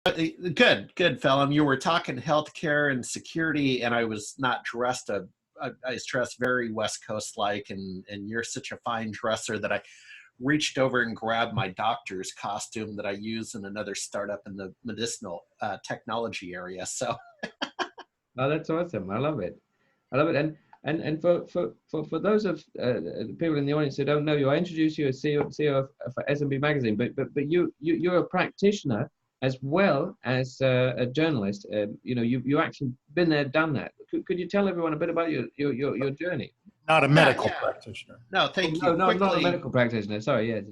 Good, Phelan. You were talking healthcare and security, and I was not dressed I was dressed very West Coast like, and you're such a fine dresser that I reached over and grabbed my doctor's costume that I use in another startup in the medicinal technology area. So, Oh, that's awesome. I love it. I love it. And for those of the people in the audience who don't know you, I introduced you as CEO for SMB Magazine, but you're a practitioner as well as a journalist. You actually been there, done that. Could you tell everyone a bit about your journey? Not a medical practitioner. No, thank you. No, I'm not a medical practitioner. Sorry, yeah.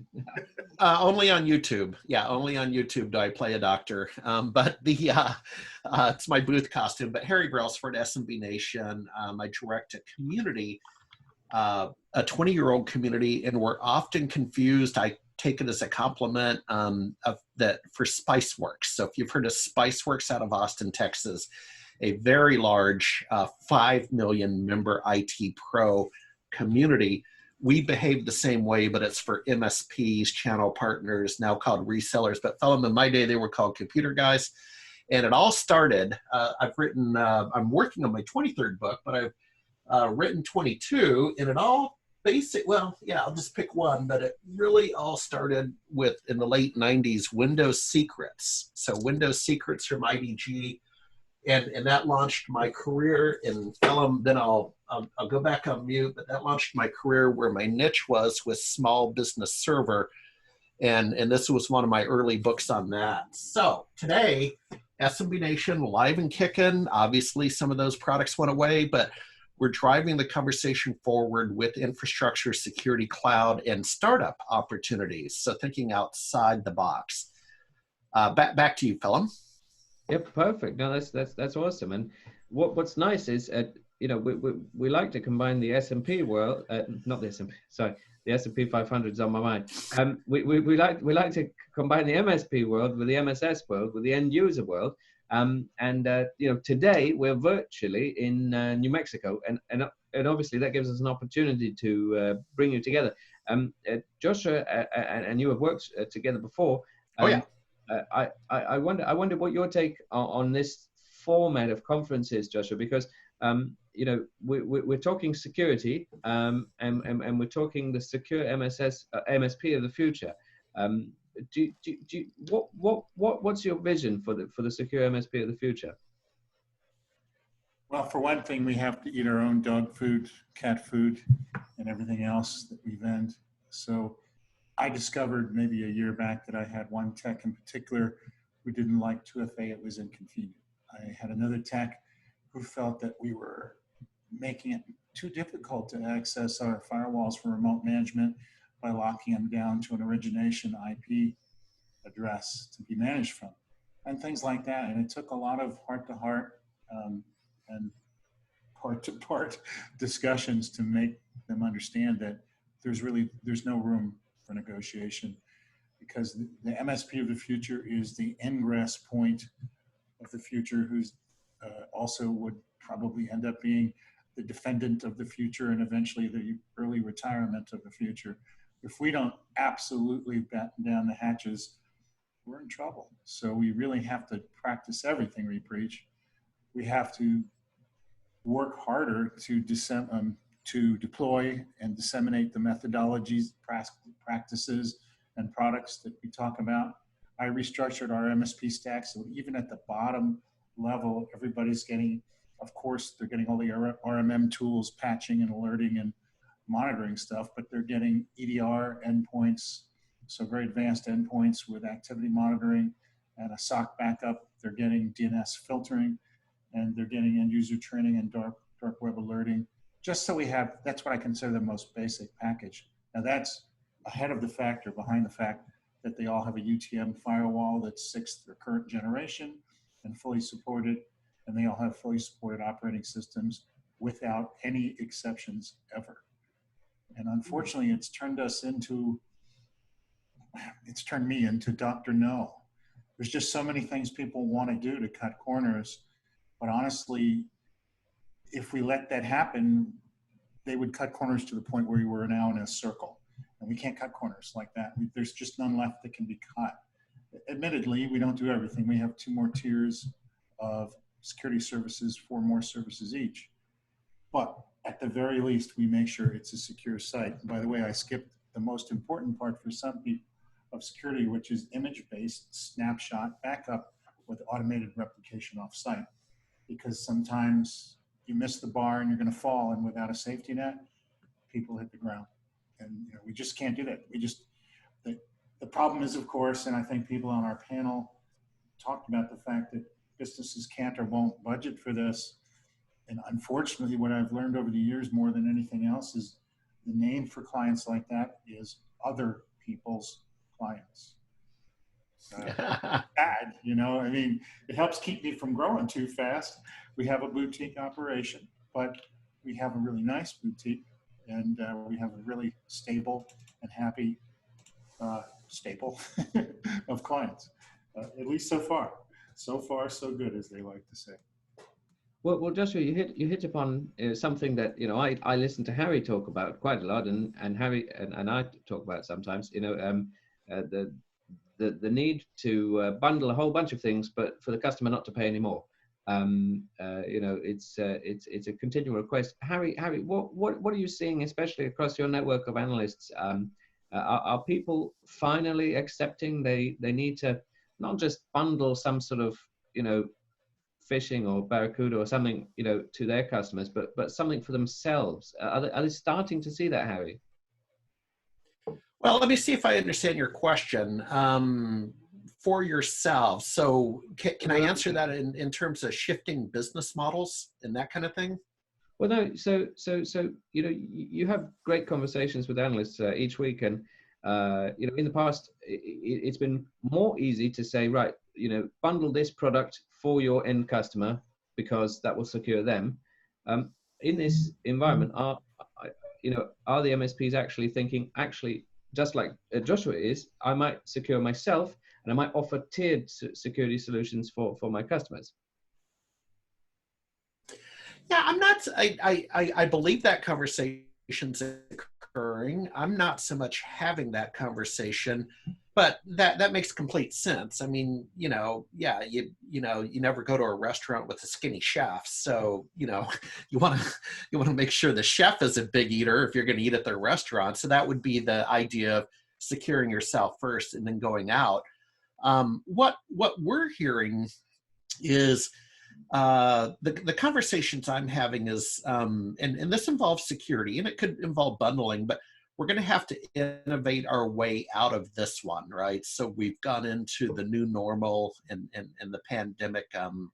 Only on YouTube. Yeah, only on YouTube do I play a doctor. But it's my booth costume. But Harry Brelsford, SMB Nation, I direct a community, a 20-year-old community, and we're often confused. I take it as a compliment for Spiceworks. So if you've heard of Spiceworks out of Austin, Texas, a very large 5 million member IT pro community. We behave the same way, but it's for MSPs, channel partners, now called resellers. But Phelan, in my day, they were called computer guys. And it all started, I'm working on my 23rd book, but I've written 22, and it all I'll just pick one, but it really all started with, in the late 90s, Windows Secrets. So Windows Secrets from IDG. And that launched my career in film. Then I'll go back on mute, but that launched my career where my niche was with small business server. And this was one of my early books on that. So today, SMB Nation live and kicking. Obviously, some of those products went away, but we're driving the conversation forward with infrastructure, security, cloud, and startup opportunities. So thinking outside the box. Back to you, Phelan. Yep, perfect. No, that's awesome. And what's nice is, we like to combine the S&P world, not the S&P, sorry, the S&P 500 is on my mind. We like to combine the MSP world with the MSS world, with the end user world. Today we're virtually in New Mexico, and obviously that gives us an opportunity to bring you together. Joshua and you have worked together before. I wonder what your take on this format of conferences, Joshua, because we're talking security and we're talking the secure MSP of the future. What's your vision for the secure MSP of the future? Well, for one thing, we have to eat our own dog food, cat food, and everything else that we vend. So I discovered maybe a year back that I had one tech in particular who didn't like 2FA. It was inconvenient. I had another tech who felt that we were making it too difficult to access our firewalls for remote management by locking them down to an origination IP address to be managed from, and things like that. And it took a lot of heart-to-heart and part-to-part discussions to make them understand that there's no room for negotiation, because the MSP of the future is the ingress point of the future, who's also would probably end up being the defendant of the future and eventually the early retirement of the future. If we don't absolutely batten down the hatches, we're in trouble. So we really have to practice everything we preach. We have to work harder to deploy and disseminate the methodologies, practices, and products that we talk about. I restructured our MSP stack, so even at the bottom level, everybody's getting, of course, they're getting all the RMM tools, patching and alerting and monitoring stuff, but they're getting EDR endpoints, so very advanced endpoints with activity monitoring and a SOC backup. They're getting DNS filtering, and they're getting end user training and dark web alerting. Just so we have, that's what I consider the most basic package. Now that's ahead of the fact or behind the fact that they all have a UTM firewall that's 6th or current generation and fully supported, and they all have fully supported operating systems without any exceptions ever. And unfortunately, it's turned me into Dr. No. There's just so many things people want to do to cut corners, but honestly, if we let that happen, they would cut corners to the point where we were now in a circle. And we can't cut corners like that. There's just none left that can be cut. admittedly, we don't do everything. We have 2 more tiers of security services, 4 more services each. But at the very least, we make sure it's a secure site. And by the way, I skipped the most important part for some people of security, which is image-based snapshot backup with automated replication off-site. Because sometimes you miss the bar and you're going to fall, and without a safety net, people hit the ground. And we just can't do that. The problem is, of course, and I think people on our panel talked about the fact that businesses can't or won't budget for this. And unfortunately, what I've learned over the years more than anything else is the name for clients like that is other people's clients. Bad, I mean, it helps keep me from growing too fast. We have a boutique operation, but we have a really nice boutique, and we have a really stable and happy staple of clients, at least so far. So far, so good, as they like to say. Well, Joshua, you hit upon something that I listen to Harry talk about quite a lot, and Harry and I talk about sometimes. The need to bundle a whole bunch of things, but for the customer not to pay any more. It's a continual request. Harry, what are you seeing, especially across your network of analysts? Are people finally accepting they need to not just bundle some sort of phishing or barracuda or something to their customers, but something for themselves? Are they starting to see that, Harry? Well, let me see if I understand your question. For yourself, so can I answer that in terms of shifting business models and that kind of thing? Well, no. So you have great conversations with analysts each week, and in the past it's been more easy to say, right, bundle this product for your end customer because that will secure them. In this environment, are the MSPs actually thinking, just like Joshua is, I might secure myself and I might offer tiered security solutions for my customers? Yeah, I'm not. I believe that conversation's occurring. I'm not so much having that conversation, but that makes complete sense. I mean, you never go to a restaurant with a skinny chef, so you want to make sure the chef is a big eater if you're going to eat at their restaurant. So that would be the idea of securing yourself first and then going out. What we're hearing is the conversations I'm having is, and this involves security, and it could involve bundling, but we're going to have to innovate our way out of this one, right? So we've gone into the new normal and the pandemic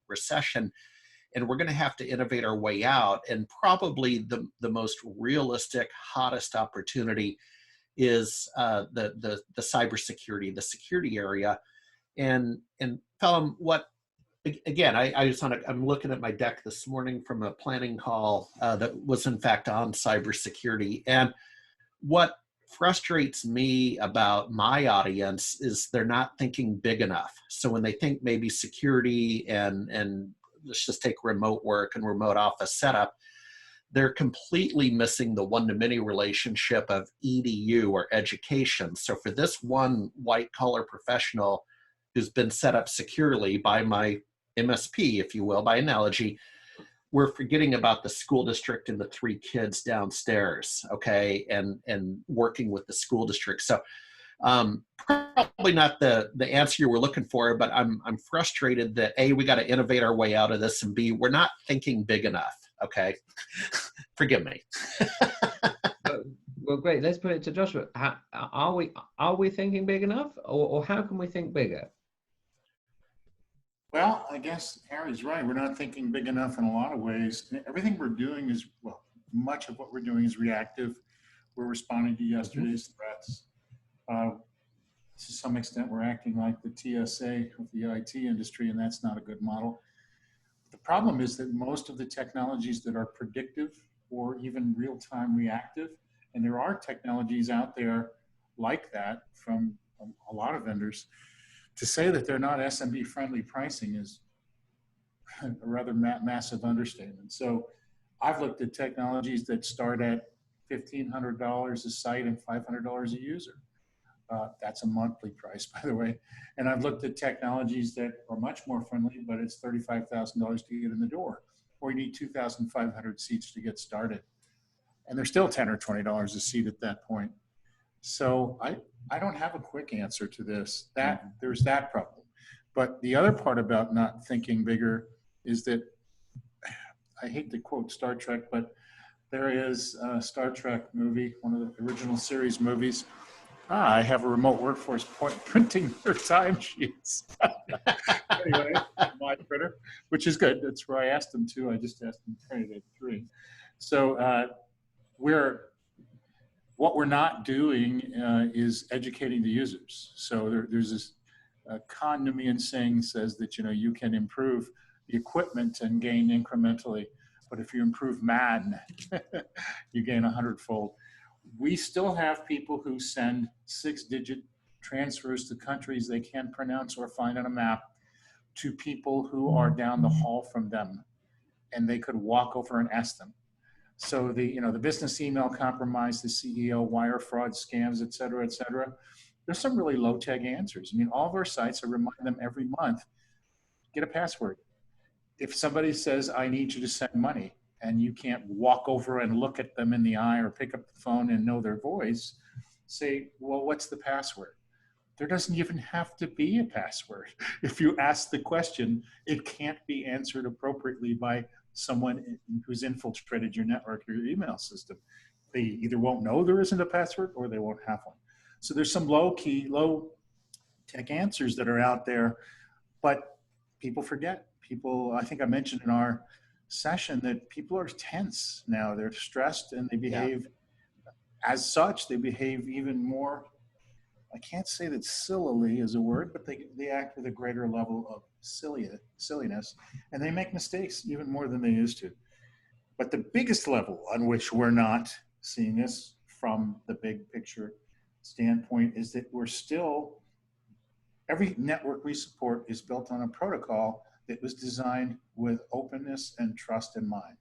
recession, and we're going to have to innovate our way out. And probably the most realistic, hottest opportunity is the cybersecurity, the security area. And Phelim, I'm looking at my deck this morning from a planning call that was in fact on cybersecurity. And what frustrates me about my audience is they're not thinking big enough. So when they think maybe security and let's just take remote work and remote office setup, they're completely missing the one-to-many relationship of EDU or education. So for this one white-collar professional who's been set up securely by my MSP, if you will, by analogy, we're forgetting about the school district and the 3 kids downstairs, okay, and working with the school district. So probably not the answer you were looking for, but I'm frustrated that A, we got to innovate our way out of this, and B, we're not thinking big enough, okay? Forgive me. Well, great. Let's put it to Joshua. Are we thinking big enough, or how can we think bigger? Well, I guess Harry's right. We're not thinking big enough in a lot of ways. Everything we're doing is, much of what we're doing is reactive. We're responding to yesterday's threats. To some extent, we're acting like the TSA of the IT industry, and that's not a good model. The problem is that most of the technologies that are predictive or even real-time reactive, and there are technologies out there like that from a lot of vendors, to say that they're not SMB friendly pricing is a rather massive understatement. So I've looked at technologies that start at $1,500 a site and $500 a user. That's a monthly price, by the way. And I've looked at technologies that are much more friendly, but it's $35,000 to get in the door, or you need 2,500 seats to get started. And they're still $10 or $20 a seat at that point. So I don't have a quick answer to this. There's that problem. But the other part about not thinking bigger is that, I hate to quote Star Trek, but there is a Star Trek movie, one of the original series movies. I have a remote workforce printing their timesheets. Anyway, my printer, which is good. That's where I asked them to. I just asked them to print it at 3. So what we're not doing is educating the users. So there's this Kahneman saying says that you can improve the equipment and gain incrementally, but if you improve man, you gain 100-fold. We still have people who send 6-digit transfers to countries they can't pronounce or find on a map to people who are down the hall from them, and they could walk over and ask them. So the business email compromise, the CEO, wire fraud, scams, et cetera, there's some really low-tech answers. I mean, all of our sites, I remind them every month, get a password. If somebody says, I need you to send money, and you can't walk over and look at them in the eye or pick up the phone and know their voice, say, well, what's the password? There doesn't even have to be a password. If you ask the question, it can't be answered appropriately by someone who's infiltrated your network or your email system. They either won't know there isn't a password or they won't have one. So there's some low-tech answers that are out there, but people forget. I think I mentioned in our session that people are tense now. They're stressed and they behave as such. They behave even more, I can't say that sillily is a word, but they act with a greater level of silliness, and they make mistakes even more than they used to. But the biggest level on which we're not seeing this from the big picture standpoint is that every network we support is built on a protocol that was designed with openness and trust in mind.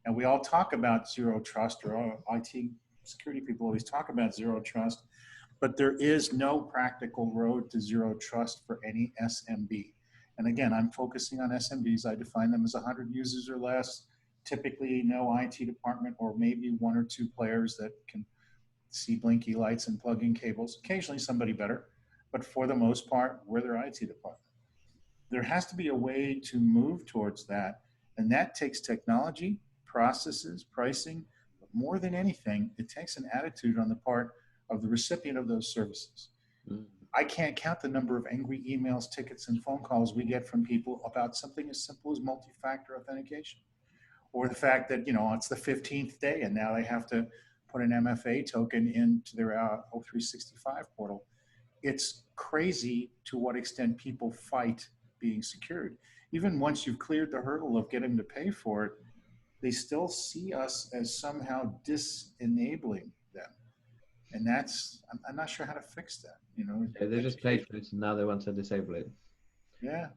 And we all talk about zero trust, or all IT security people always talk about zero trust, but there is no practical road to zero trust for any SMB. And again, I'm focusing on SMBs. I define them as 100 users or less, typically no IT department, or maybe 1 or 2 players that can see blinky lights and plug in cables, occasionally somebody better, but for the most part, we're their IT department. There has to be a way to move towards that, and that takes technology, processes, pricing, but more than anything, it takes an attitude on the part of the recipient of those services. I can't count the number of angry emails, tickets, and phone calls we get from people about something as simple as multi-factor authentication, or the fact that it's the 15th day and now they have to put an MFA token into their O365 portal. It's crazy to what extent people fight being secured. Even once you've cleared the hurdle of getting to pay for it, they still see us as somehow disenabling them. And I'm not sure how to fix that. They just paid for it and now they want to disable it. Yeah.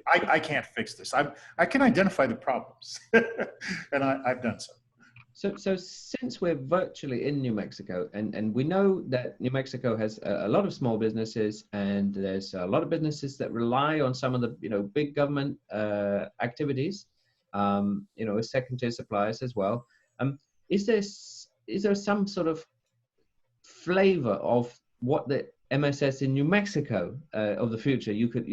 I can't fix this. I can identify the problems, and I've done so. So since we're virtually in New Mexico, and we know that New Mexico has a lot of small businesses, and there's a lot of businesses that rely on some of the big government activities, as second-tier suppliers as well. Is there some sort of flavor of what the MSS in New Mexico of the future you could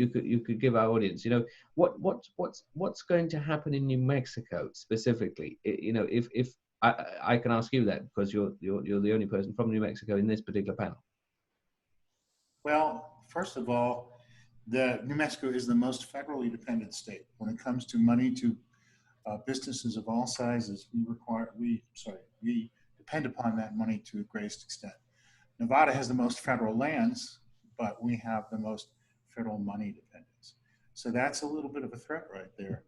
give our audience? What's going to happen in New Mexico specifically? If I can ask you that because you're the only person from New Mexico in this particular panel. Well, first of all, New Mexico is the most federally dependent state when it comes to money to businesses of all sizes. We depend upon that money to the greatest extent. Nevada has the most federal lands, but we have the most federal money dependence. So that's a little bit of a threat right there.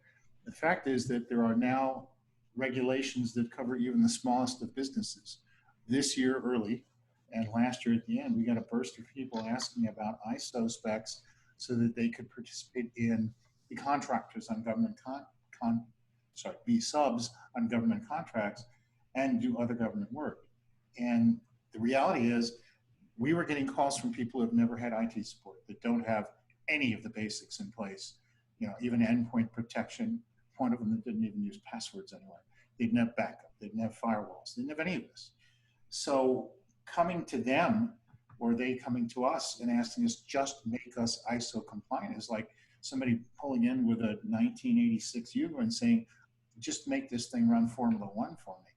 The fact is that there are now regulations that cover even the smallest of businesses. This year early, and last year at the end, we got a burst of people asking about ISO specs so that they could participate in be contractors on government be subs on government contracts and do other government work. And the reality is we were getting calls from people who have never had IT support, that don't have any of the basics in place. You know, even endpoint protection. One of them that didn't even use passwords anyway. They didn't have backup. They didn't have firewalls. They didn't have any of this. So coming to them, or they coming to us and asking us just make us ISO compliant, is like somebody pulling in with a 1986 Uber and saying, just make this thing run Formula One for me.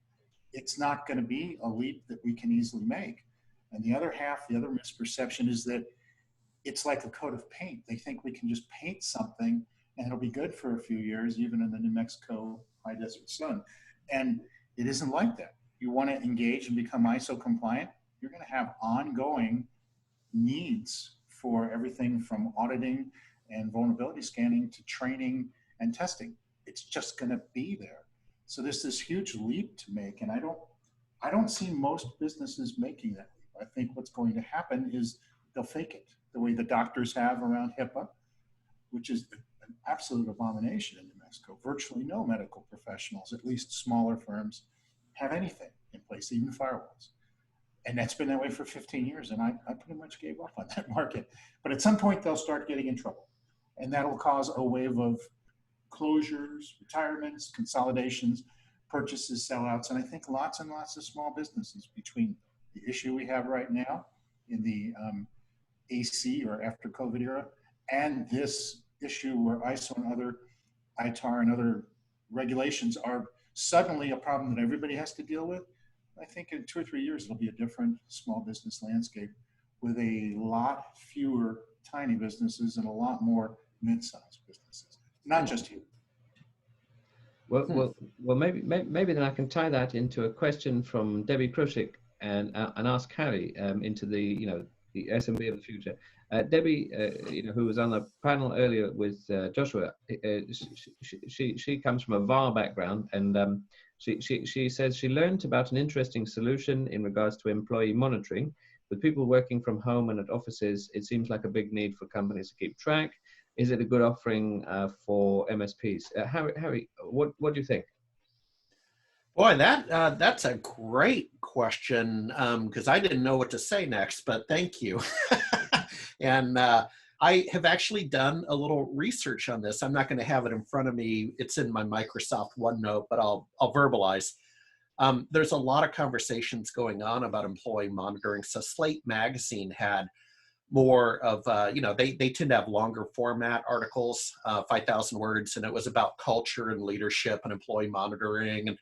It's not going to be a leap that we can easily make. And the other half, the other misperception is that it's like a coat of paint. They think we can just paint something and it'll be good for a few years, even in the New Mexico high desert sun. And it isn't like that. You want to engage and become ISO compliant, you're going to have ongoing needs for everything from auditing and vulnerability scanning to training and testing. It's just going to be there. So there's this huge leap to make, and I don't see most businesses making that leap. I think what's going to happen is they'll fake it, the way the doctors have around HIPAA, which is an absolute abomination in New Mexico. Virtually no medical professionals, at least smaller firms, have anything in place, even firewalls. And that's been that way for 15 years, and I pretty much gave up on that market. But at some point, they'll start getting in trouble, and that'll cause a wave of closures, retirements, consolidations, purchases, sellouts, and I think lots and lots of small businesses, between the issue we have right now in the AC or after COVID era, and this issue where ISO and other ITAR and other regulations are suddenly a problem that everybody has to deal with. I think in 2 or 3 years, it'll be a different small business landscape with a lot fewer tiny businesses and a lot more mid-sized businesses, not just here. Well, maybe then I can tie that into a question from Debbie Krushik and ask Harry into the the SMB of the future. Debbie, who was on the panel earlier with Joshua, she comes from a VAR background, and she says she learned about an interesting solution in regards to employee monitoring. With people working from home and at offices, it seems like a big need for companies to keep track. Is it a good offering for MSPs? Harry, what do you think? Boy, that's a great question, because I didn't know what to say next, but thank you. And I have actually done a little research on this. I'm not going to have it in front of me. It's in my Microsoft OneNote, but I'll verbalize. There's a lot of conversations going on about employee monitoring. So Slate Magazine had more of, they tend to have longer format articles, 5,000 words, and it was about culture and leadership and employee monitoring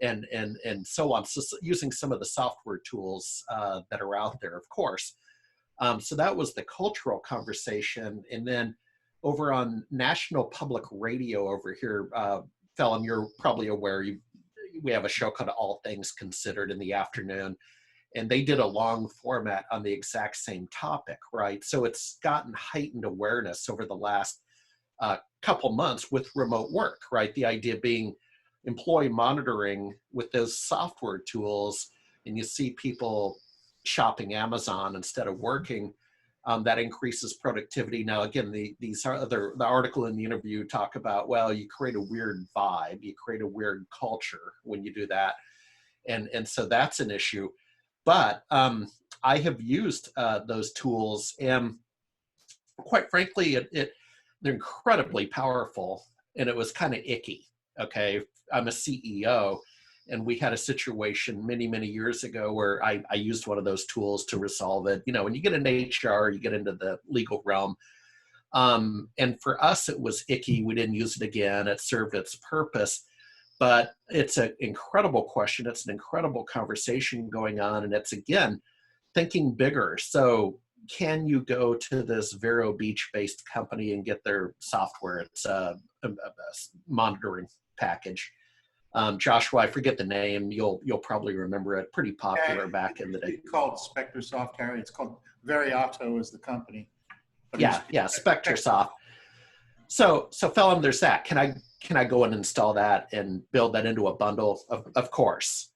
and so on. So using some of the software tools that are out there, of course. So that was the cultural conversation. And then over on National Public Radio over here, Phelan, you're probably aware, we have a show called All Things Considered in the afternoon, and they did a long format on the exact same topic, right? So it's gotten heightened awareness over the last couple months with remote work, right? The idea being employee monitoring with those software tools, and you see people shopping Amazon instead of working, that increases productivity. Now, again, the article in the interview talk about, well, you create a weird vibe, you create a weird culture when you do that. And so that's an issue. But I have used those tools, and quite frankly, they're incredibly powerful, and it was kind of icky, okay? I'm a CEO, and we had a situation many, many years ago where I used one of those tools to resolve it. When you get into HR, you get into the legal realm. And for us, it was icky. We didn't use it again. It served its purpose. But it's an incredible question. It's an incredible conversation going on. And it's, again, thinking bigger. So can you go to this Vero Beach-based company and get their software? It's a monitoring package. Joshua, I forget the name. You'll probably remember it. Pretty popular back in the day. It's called SpectreSoft, Harry. It's called Veriato is the company. Yeah, SpectreSoft. So Phelan, there's that. Can I go and install that and build that into a bundle? Of course.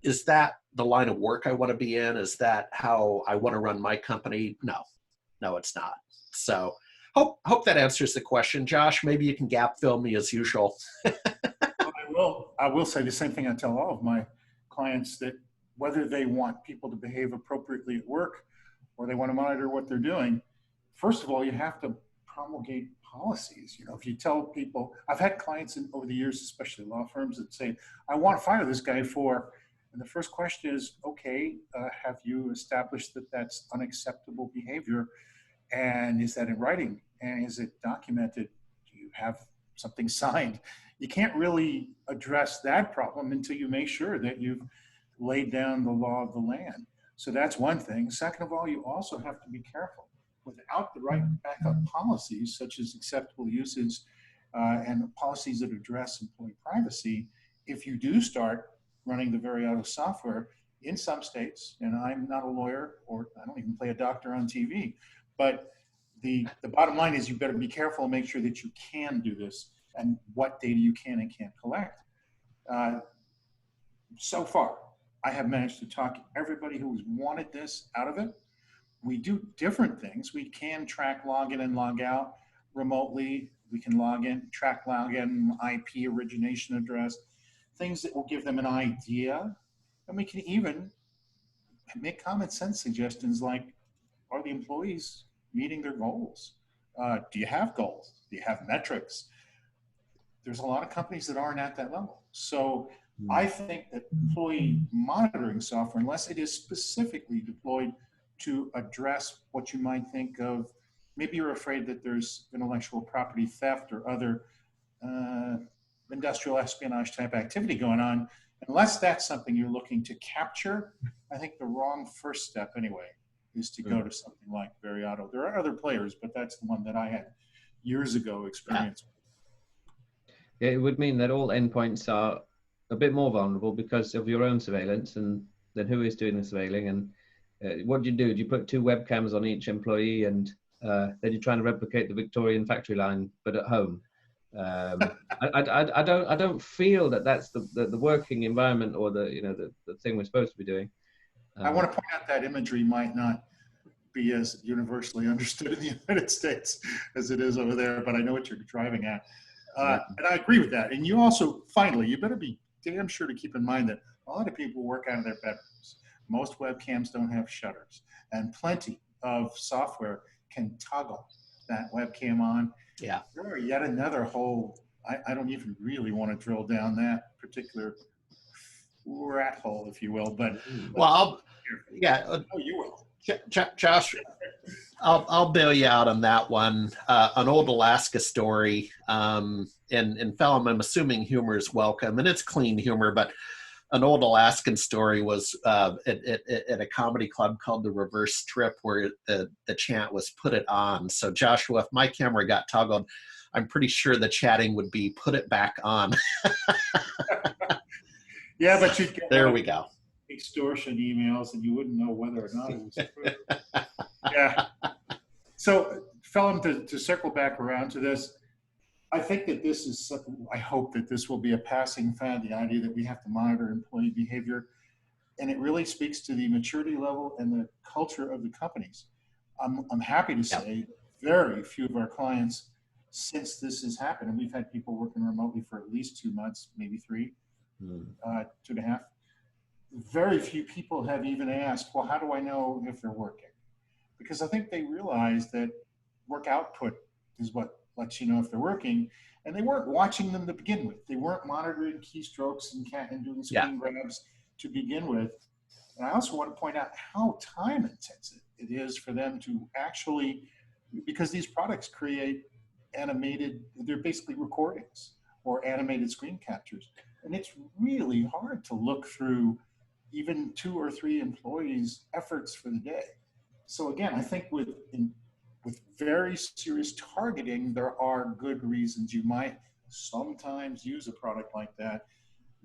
Is that the line of work I want to be in? Is that how I want to run my company? No, it's not. So hope that answers the question. Josh, maybe you can gap fill me as usual. I will say the same thing I tell all of my clients, that whether they want people to behave appropriately at work or they want to monitor what they're doing, first of all, you have to promulgate policies. You know, if you tell people, I've had clients over the years, especially law firms, that say, I want to fire this guy for, and the first question is, okay, have you established that that's unacceptable behavior? And is that in writing? And is it documented? Do you have something signed? You can't really address that problem until you make sure that you've laid down the law of the land. So that's one thing. Second of all, you also have to be careful. Without the right backup policies, such as acceptable uses and policies that address employee privacy, if you do start running the Veriato software in some states, and I'm not a lawyer, or I don't even play a doctor on TV, but the bottom line is you better be careful and make sure that you can do this and what data you can and can't collect. So far, I have managed to talk everybody who's wanted this out of it. We do different things. We can track login and log out remotely. We can log in, track login, IP origination address, things that will give them an idea. And we can even make common sense suggestions like, are the employees meeting their goals? Do you have goals? Do you have metrics? There's a lot of companies that aren't at that level. So I think that employee monitoring software, unless it is specifically deployed to address what you might think of, maybe you're afraid that there's intellectual property theft or other industrial espionage type activity going on, unless that's something you're looking to capture, I think the wrong first step anyway is to go to something like Veriato. There are other players, but that's the one that I had years ago experience with. Yeah, it would mean that all endpoints are a bit more vulnerable because of your own surveillance, and then who is doing the surveilling, and what do? Do you put 2 webcams on each employee, and then you're trying to replicate the Victorian factory line, but at home? I don't feel that that's the working environment or the thing we're supposed to be doing. I want to point out that imagery might not be as universally understood in the United States as it is over there, but I know what you're driving at. And I agree with that. And you also, finally, you better be damn sure to keep in mind that a lot of people work out of their bedrooms. Most webcams don't have shutters, and plenty of software can toggle that webcam on. Yeah. There are yet another whole, I don't even really want to drill down that particular rat hole, if you will, but. Well, oh, you will. Josh, I'll bail you out on that one. An old Alaska story, and Phelim, I'm assuming humor is welcome, and it's clean humor, but an old Alaskan story was at a comedy club called The Reverse Trip, where the chant was "Put it on." So Joshua, if my camera got toggled, I'm pretty sure the chatting would be "Put it back on." Yeah, but you'd get there we go. Extortion emails, and you wouldn't know whether or not it was true. Yeah. So, Phelim, to circle back around to this, I think that this is, I hope that this will be a passing fad, the idea that we have to monitor employee behavior. And it really speaks to the maturity level and the culture of the companies. I'm happy to say very few of our clients, since this has happened, and we've had people working remotely for at least 2 months, maybe 3, 2.5. Very few people have even asked, well, how do I know if they're working? Because I think they realize that work output is what lets you know if they're working, and they weren't watching them to begin with. They weren't monitoring keystrokes and doing screen grabs to begin with. And I also want to point out how time intensive it is for them to actually, because these products create animated, they're basically recordings or animated screen captures. And it's really hard to look through even 2 or 3 employees' efforts for the day. So again, I think with very serious targeting, there are good reasons you might sometimes use a product like that,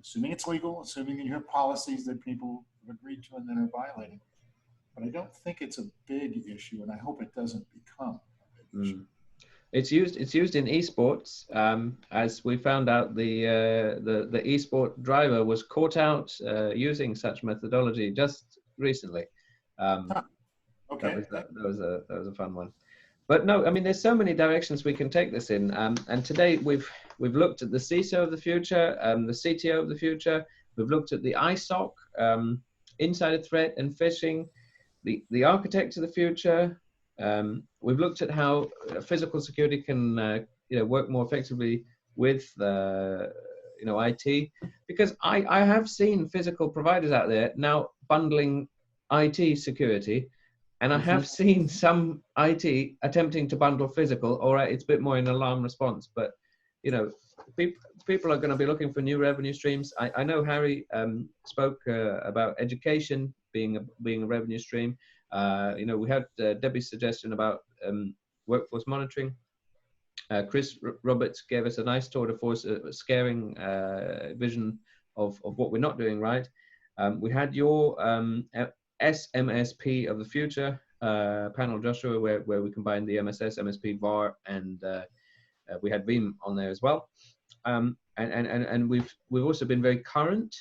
assuming it's legal, assuming that you have policies that people have agreed to and then are violating. But I don't think it's a big issue, and I hope it doesn't become a big issue. It's used in esports, as we found out the esport driver was caught out using such methodology just recently. Okay, that was a fun one. But no, I mean, there's so many directions we can take this in. And today we've looked at the CISO of the future, the CTO of the future. We've looked at the ISOC. insider threat and phishing, the architects of the future. We've looked at how physical security can work more effectively with IT, because I have seen physical providers out there now bundling IT security, and I have seen some IT attempting to bundle physical. All right, it's a bit more in alarm response, but people are going to be looking for new revenue streams. I know Harry spoke about education being a revenue stream. We had Debbie's suggestion about workforce monitoring. Chris Roberts gave us a nice tour de force, scaring vision of what we're not doing right. We had your SMSP of the future panel, Joshua, where we combined the MSS, MSP, VAR, and we had Veeam on there as well. And we've also been very current.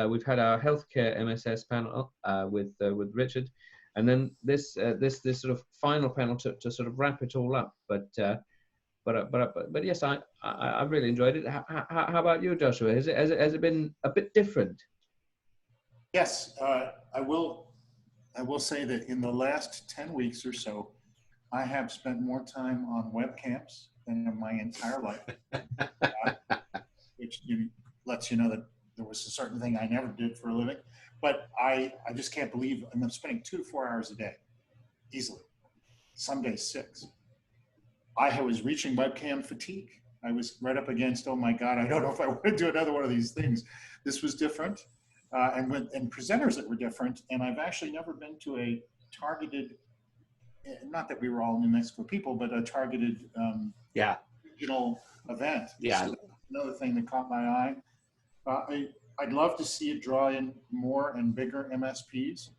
We've had our healthcare MSS panel with Richard, and then this sort of final panel to sort of wrap it all up. But yes, I really enjoyed it. How about you, Joshua? Has it been a bit different? Yes, I will say that in the last 10 weeks or so, I have spent more time on webcams than in my entire life, which lets you know that there was a certain thing I never did for a living. But I just can't believe I'm spending 2 to 4 hours a day, easily. Some days 6. I was reaching webcam fatigue. I was right up against, oh my God, I don't know if I want to do another one of these things. This was different, and presenters that were different. And I've actually never been to a targeted, not that we were all New Mexico people, but a targeted regional event. Yeah. So another thing that caught my eye. I'd love to see it draw in more and bigger MSPs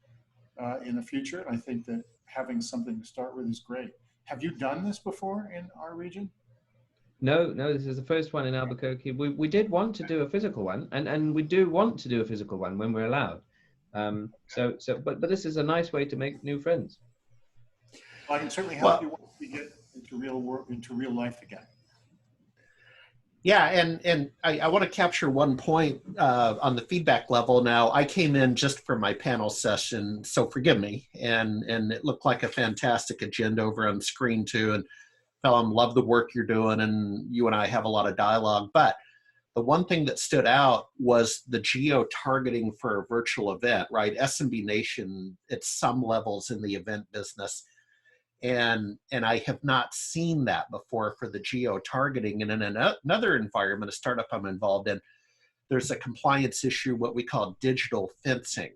in the future. I think that having something to start with is great. Have you done this before in our region? No, this is the first one in Albuquerque. We did want to do a physical one, and we do want to do a physical one when we're allowed. But this is a nice way to make new friends. Well, I can certainly help you once we get into real work, into real life again. Yeah, and I want to capture one point on the feedback level. Now, I came in just for my panel session, so forgive me. And it looked like a fantastic agenda over on the screen too. And Phelan, love the work you're doing, and you and I have a lot of dialogue. But the one thing that stood out was the geo-targeting for a virtual event, right? SMB Nation at some levels in the event business. And I have not seen that before for the geo-targeting. And in another environment, a startup I'm involved in, there's a compliance issue, what we call digital fencing.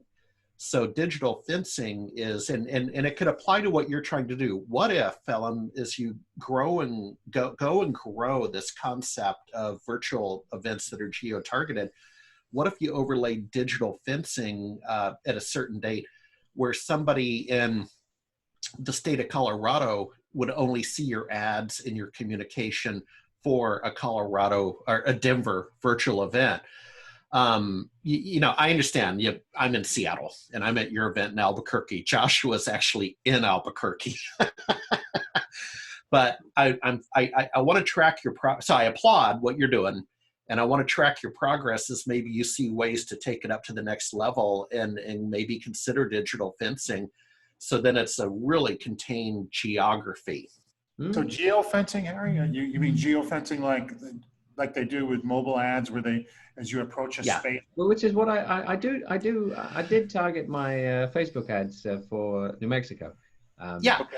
So digital fencing is, and it could apply to what you're trying to do. What if, Phelan, as you grow and go and grow this concept of virtual events that are geo-targeted, what if you overlay digital fencing at a certain date where somebody in the state of Colorado would only see your ads in your communication for a Colorado or a Denver virtual event? I understand. I'm in Seattle and I'm at your event in Albuquerque. Joshua's actually in Albuquerque, but I want to track your so I applaud what you're doing, and I want to track your progress as maybe you see ways to take it up to the next level and maybe consider digital fencing. So then it's a really contained geography. So geofencing, Harry? You mean geofencing like they do with mobile ads, where they, as you approach a space? Well, which is what I do. I did target my Facebook ads for New Mexico. No,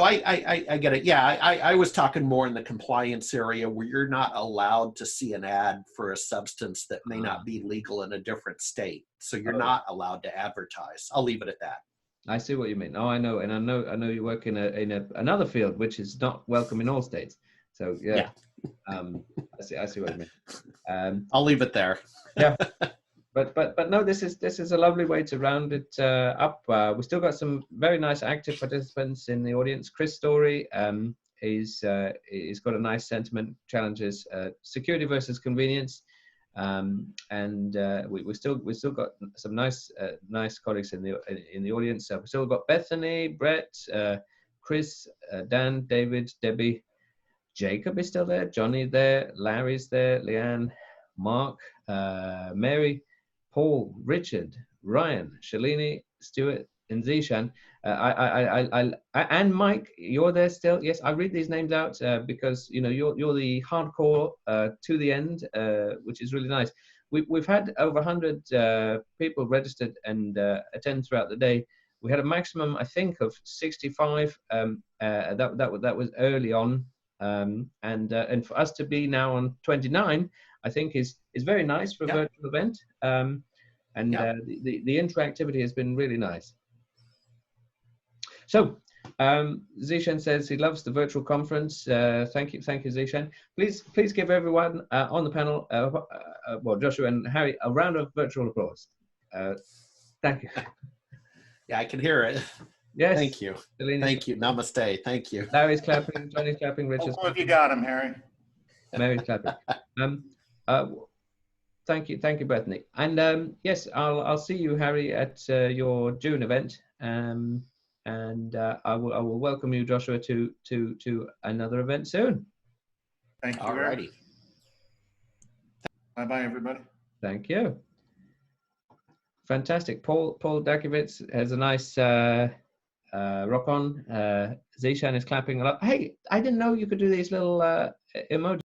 I get it. Yeah, I was talking more in the compliance area where you're not allowed to see an ad for a substance that may not be legal in a different state. So you're not allowed to advertise. I'll leave it at that. I see what you mean. Oh, I know, and I know you work in another field which is not welcome in all states. So yeah. I see what you mean. I'll leave it there. Yeah, but no, this is a lovely way to round it up. We still got some very nice active participants in the audience. Chris Story, he's got a nice sentiment, challenges security versus convenience. And we still got some nice colleagues in the audience. We still got Bethany, Brett, Chris, Dan, David, Debbie, Jacob is still there, Johnny there, Larry's there, Leanne, Mark, Mary, Paul, Richard, Ryan, Shalini, Stuart, and Zishan. And Mike, you're there still. Yes, I read these names out because you're the hardcore to the end, which is really nice. We've had over 100 people registered and attend throughout the day. We had a maximum, I think, of 65. That was early on, and for us to be now on 29, I think is very nice for a virtual event. The interactivity has been really nice. So Zishan says he loves the virtual conference. Thank you, Zishan. Please give everyone on the panel, well, Joshua and Harry, a round of virtual applause. Thank you. Yeah, I can hear it. Yes. Thank you. Thank you. Namaste. Thank you. Larry's clapping. Johnny's clapping. Richard's clapping. You got him, Harry. Mary's clapping. Thank you, Bethany. And yes, I'll see you, Harry, at your June event. And I will welcome you, Joshua, to another event soon. Thank you. Alrighty. Bye-bye, everybody. Thank you. Fantastic. Paul Dakovitz has a nice rock on. Zishan is clapping a lot. Hey, I didn't know you could do these little emojis.